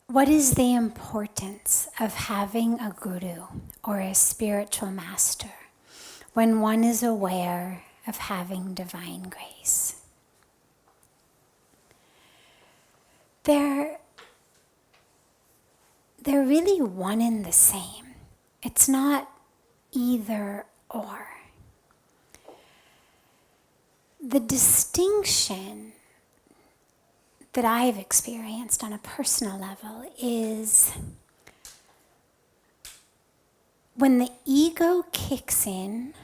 What is the importance of having a guru or a spiritual master when one is aware of having divine grace? They're really one and the same. It's not either or. The distinction that I've experienced on a personal level is when the ego kicks in,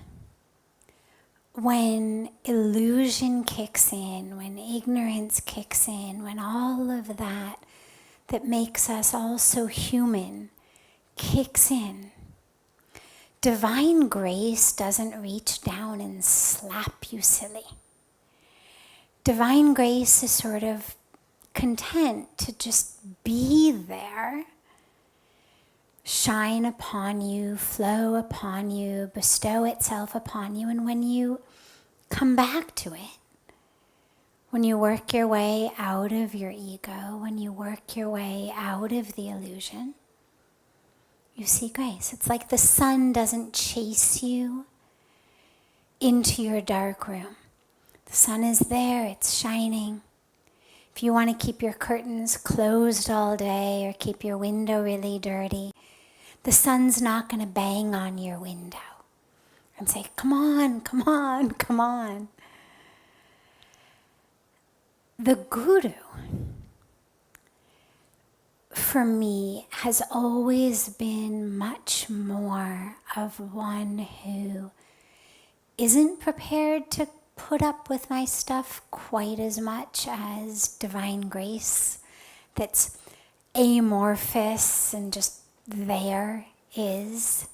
when illusion kicks in, when ignorance kicks in, when all of that makes us all so human kicks in, divine grace doesn't reach down and slap you silly. Divine grace is sort of content to just be there, shine upon you, flow upon you, bestow itself upon you. And when you come back to it, when you work your way out of your ego, when you work your way out of the illusion, you see grace. It's like the sun doesn't chase you into your dark room. The sun is there, it's shining. If you want to keep your curtains closed all day or keep your window really dirty, the sun's not going to bang on your window and say, come on, come on, come on. The guru, for me, has always been much more of one who isn't prepared to put up with my stuff quite as much as divine grace that's amorphous and just there is.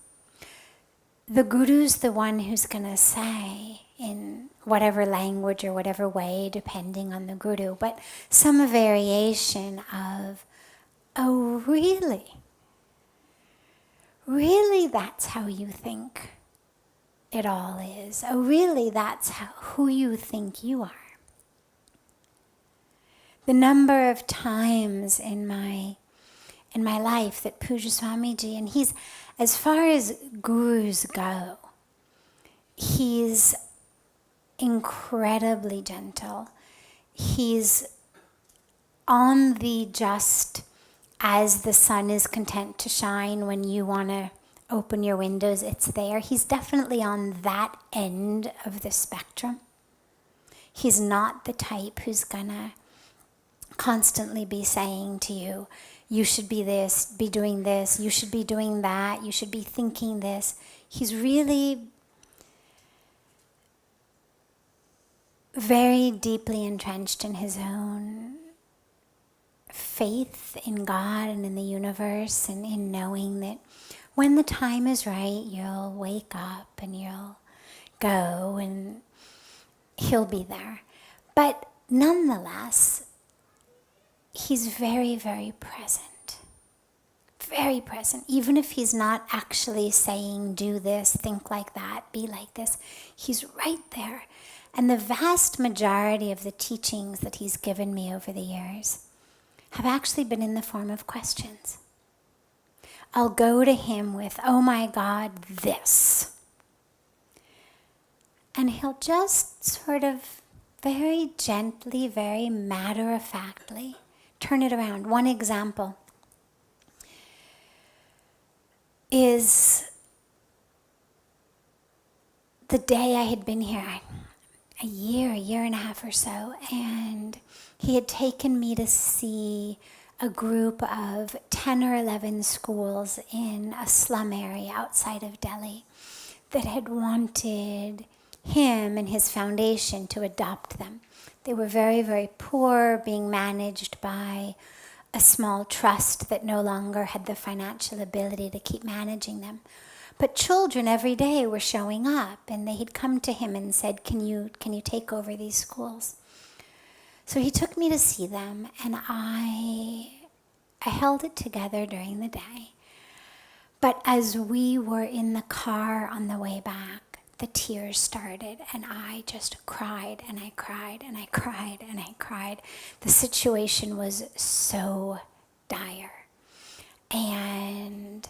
The guru's the one who's going to say, in whatever language or whatever way, depending on the guru, but some variation of, oh really? Really that's how you think it all is? Oh really that's who you think you are? The number of times in my life that Puja Swamiji, and he's, as far as gurus go, he's incredibly gentle. He's on the just as the sun is content to shine when you want to open your windows, it's there. He's definitely on that end of the spectrum. He's not the type who's gonna constantly be saying to you, you should be this, be doing this, you should be doing that, you should be thinking this. He's really very deeply entrenched in his own faith in God and in the universe, and in knowing that when the time is right, you'll wake up and you'll go and he'll be there. But nonetheless, he's very, very present. Very present. Even if he's not actually saying, do this, think like that, be like this, he's right there. And the vast majority of the teachings that he's given me over the years have actually been in the form of questions. I'll go to him with, oh my God, this. And he'll just sort of very gently, very matter-of-factly turn it around. One example is the day I had been here, a year and a half or so, and he had taken me to see a group of 10 or 11 schools in a slum area outside of Delhi that had wanted him and his foundation to adopt them. They were very, very poor, being managed by a small trust that no longer had the financial ability to keep managing them. But children every day were showing up, and they had come to him and said, can you take over these schools? So he took me to see them, and I held it together during the day. But as we were in the car on the way back, the tears started, and I just cried and I cried and I cried and I cried. The situation was so dire. And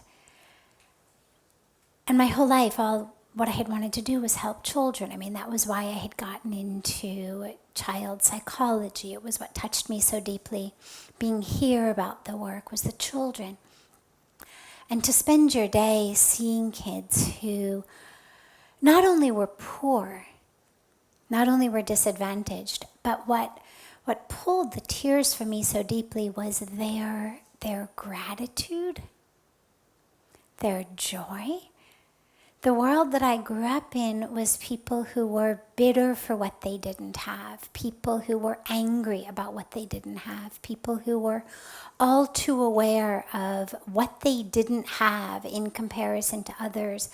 my whole life, all what I had wanted to do was help children. I mean, that was why I had gotten into child psychology. It was what touched me so deeply. Being here about the work was the children. And to spend your day seeing kids who not only were poor, not only were disadvantaged, but what pulled the tears for me so deeply was their gratitude, their joy. The world that I grew up in was people who were bitter for what they didn't have, people who were angry about what they didn't have, people who were all too aware of what they didn't have in comparison to others.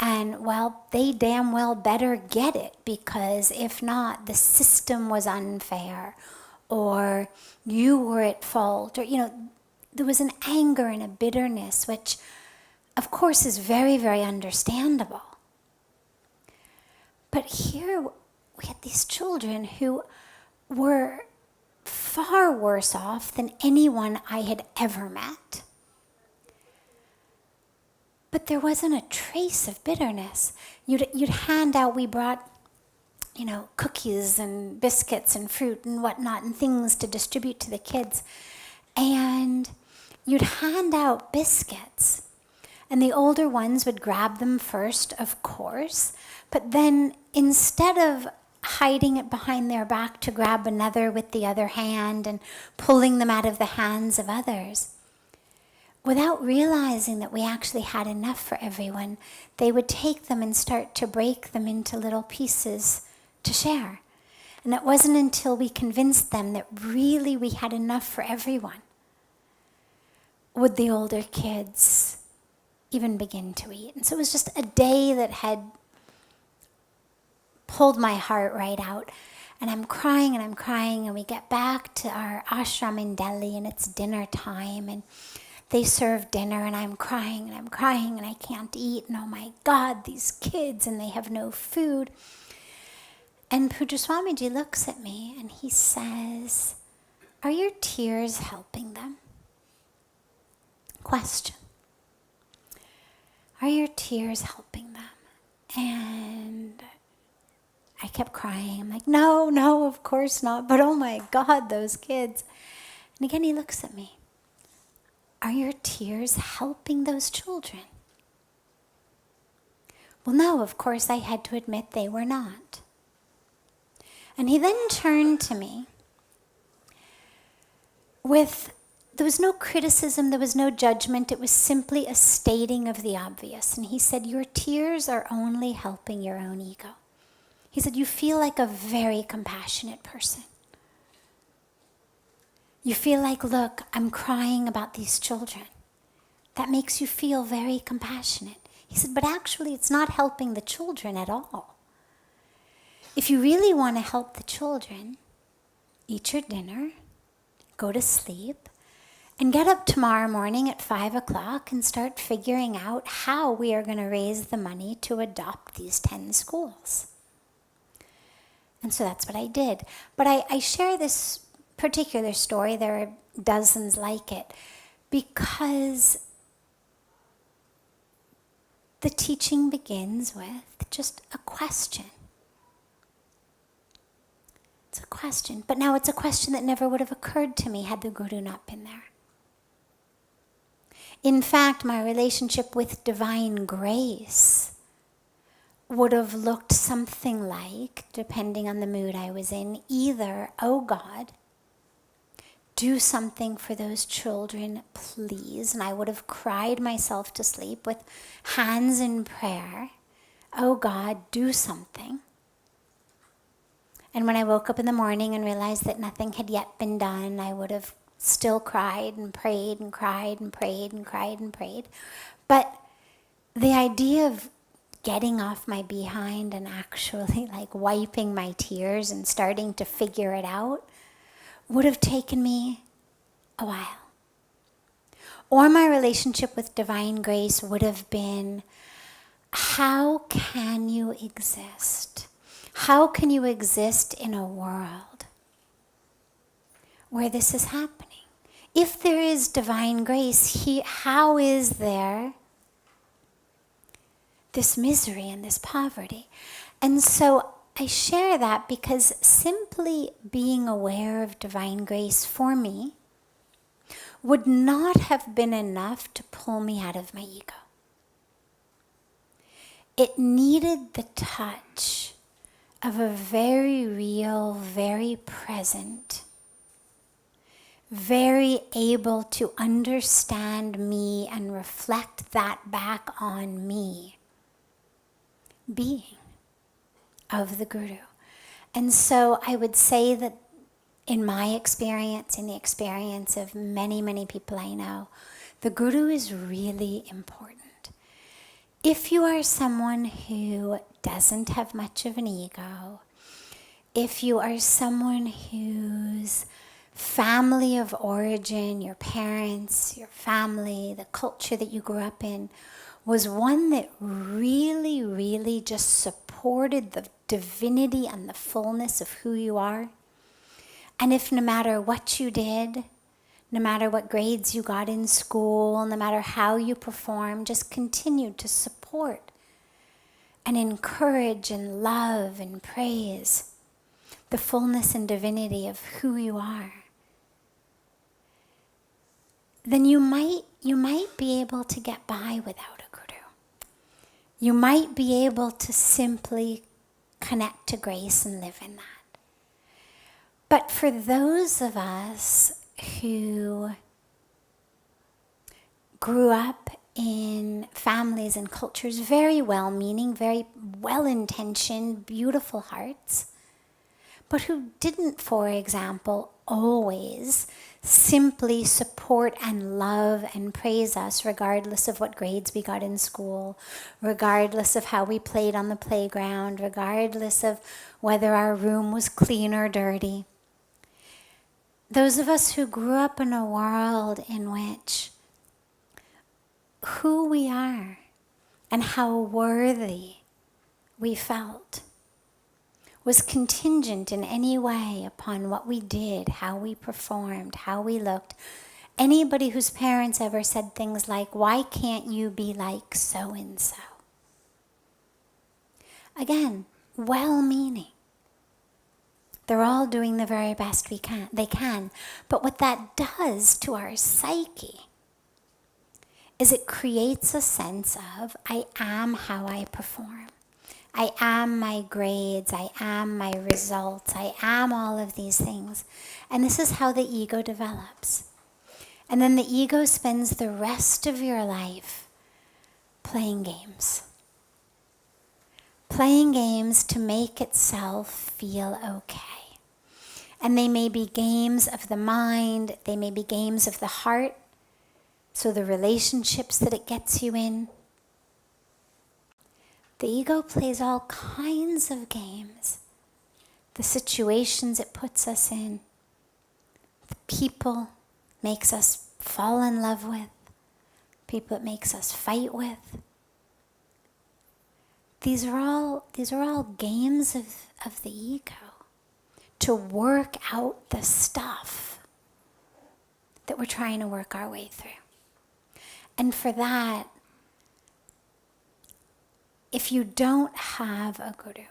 And, well, they damn well better get it, because if not, the system was unfair, or you were at fault, or, there was an anger and a bitterness, which of course is very, very understandable. But here we had these children who were far worse off than anyone I had ever met. But there wasn't a trace of bitterness. You'd hand out, we brought, cookies and biscuits and fruit and whatnot and things to distribute to the kids. And you'd hand out biscuits. And the older ones would grab them first, of course, but then instead of hiding it behind their back to grab another with the other hand and pulling them out of the hands of others, without realizing that we actually had enough for everyone, they would take them and start to break them into little pieces to share. And it wasn't until we convinced them that really we had enough for everyone would the older kids even begin to eat. And so it was just a day that had pulled my heart right out. And I'm crying and I'm crying, and we get back to our ashram in Delhi, and it's dinner time, and they serve dinner, and I'm crying and I'm crying and I can't eat, and oh my God, these kids, and they have no food. And Pujya Swamiji looks at me and he says, "Are your tears helping them?" Question. Are your tears helping them? And I kept crying. I'm like, no, of course not. But oh my God, those kids. And again, he looks at me. Are your tears helping those children? Well, no, of course, I had to admit they were not. And he then turned to me with, there was no criticism, there was no judgment, it was simply a stating of the obvious. And he said, your tears are only helping your own ego. He said, you feel like a very compassionate person. You feel like, look, I'm crying about these children. That makes you feel very compassionate. He said, but actually it's not helping the children at all. If you really want to help the children, eat your dinner, go to sleep, and get up tomorrow morning at 5 o'clock and start figuring out how we are going to raise the money to adopt these 10 schools. And so that's what I did. But I share this particular story, there are dozens like it, because the teaching begins with just a question. It's a question, but now it's a question that never would have occurred to me had the Guru not been there. In fact, my relationship with divine grace would have looked something like, depending on the mood I was in, either, oh God, do something for those children, please. And I would have cried myself to sleep with hands in prayer. Oh God, do something. And when I woke up in the morning and realized that nothing had yet been done, I would have still cried and prayed and cried and prayed and cried and prayed. But the idea of getting off my behind and actually like wiping my tears and starting to figure it out would have taken me a while. Or my relationship with divine grace would have been, how can you exist? How can you exist in a world where this is happening? If there is divine grace, how is there this misery and this poverty? And so I share that because simply being aware of divine grace for me would not have been enough to pull me out of my ego. It needed the touch of a very real, very present, very able to understand me and reflect that back on me being of the Guru. And so I would say that in my experience, in the experience of many, many people I know, the Guru is really important. If you are someone who doesn't have much of an ego, if you are someone whose family of origin, your parents, your family, the culture that you grew up in, was one that really, really just supported the divinity and the fullness of who you are, and if no matter what you did, no matter what grades you got in school, no matter how you performed, just continued to support and encourage and love and praise the fullness and divinity of who you are, then you might be able to get by without a Guru. You might be able to simply connect to grace and live in that. But for those of us who grew up in families and cultures very well-meaning, very well-intentioned, beautiful hearts, but who didn't, for example, always simply support and love and praise us regardless of what grades we got in school, regardless of how we played on the playground, regardless of whether our room was clean or dirty. Those of us who grew up in a world in which who we are and how worthy we felt was contingent in any way upon what we did, how we performed, how we looked. Anybody whose parents ever said things like, "Why can't you be like so-and-so?" Again, well-meaning. They're all doing the very best they can. But what that does to our psyche is it creates a sense of, I am how I perform. I am my grades, I am my results, I am all of these things. And this is how the ego develops. And then the ego spends the rest of your life playing games. Playing games to make itself feel okay. And they may be games of the mind, they may be games of the heart, so the relationships that it gets you in. The ego plays all kinds of games. The situations it puts us in, the people it makes us fall in love with, people it makes us fight with. These are all games of the ego to work out the stuff that we're trying to work our way through. And for that, if you don't have a Guru,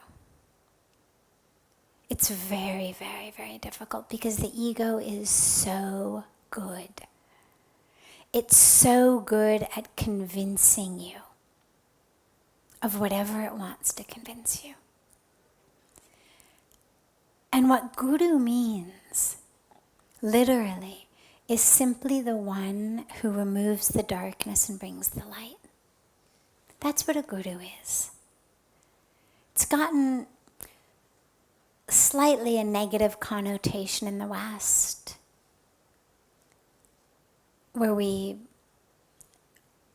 it's very, very, very difficult because the ego is so good. It's so good at convincing you of whatever it wants to convince you. And what Guru means, literally, is simply the one who removes the darkness and brings the light. That's what a Guru is. It's gotten slightly a negative connotation in the West, where we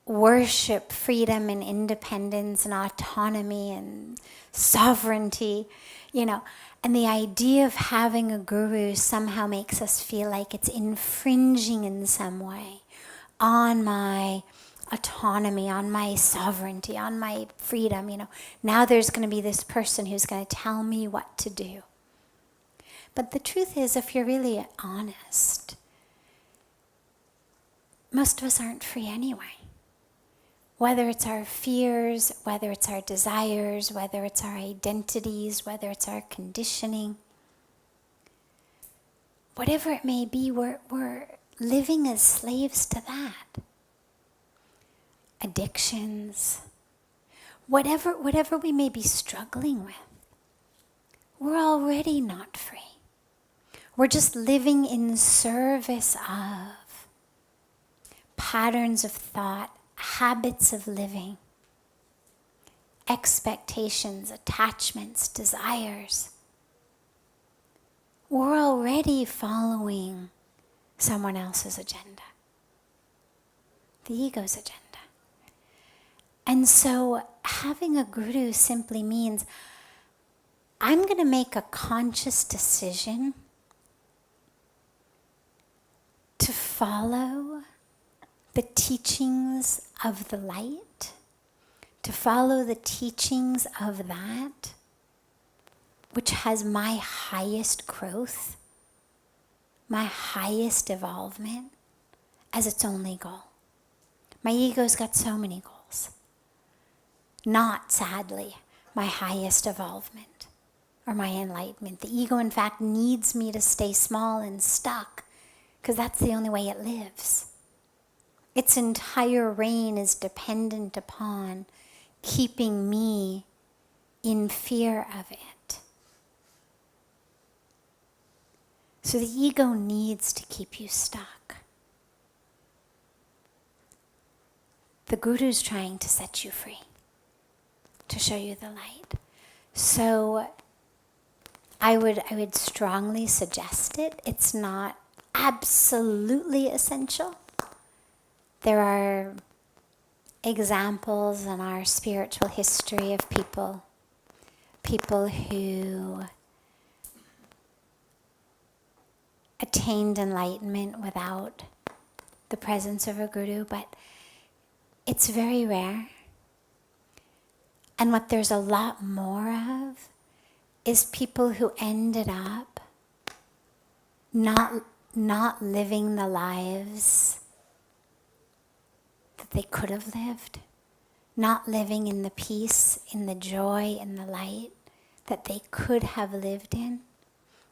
worship freedom and independence and autonomy and sovereignty, and the idea of having a Guru somehow makes us feel like it's infringing in some way on my autonomy, on my sovereignty, on my freedom. Now there's going to be this person who's going to tell me what to do. But the truth is, if you're really honest, most of us aren't free anyway. Whether it's our fears, whether it's our desires, whether it's our identities, whether it's our conditioning, whatever it may be, we're living as slaves to that. Addictions, whatever we may be struggling with, we're already not free. We're just living in service of patterns of thought, habits of living, expectations, attachments, desires. We're already following someone else's agenda, the ego's agenda. And so having a guru simply means I'm going to make a conscious decision to follow the teachings of the light, to follow the teachings of that which has my highest growth, my highest evolvement as its only goal. My ego's got so many goals. Not, sadly, my highest evolvement or my enlightenment. The ego, in fact, needs me to stay small and stuck because that's the only way it lives. Its entire reign is dependent upon keeping me in fear of it. So the ego needs to keep you stuck. The guru's trying to set you free, to show you the light. So I would strongly suggest it. It's not absolutely essential. There are examples in our spiritual history of people who attained enlightenment without the presence of a guru, but it's very rare. And what there's a lot more of is people who ended up not living the lives that they could have lived, not living in the peace, in the joy, in the light that they could have lived in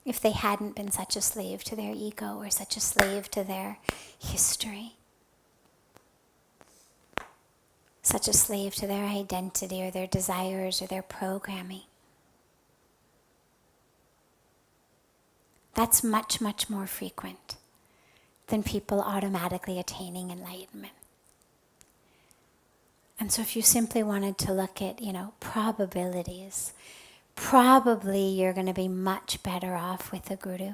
if they hadn't been such a slave to their ego or such a slave to their history, such a slave to their identity or their desires or their programming. That's much, much more frequent than people automatically attaining enlightenment. And so if you simply wanted to look at, probabilities, probably you're going to be much better off with a guru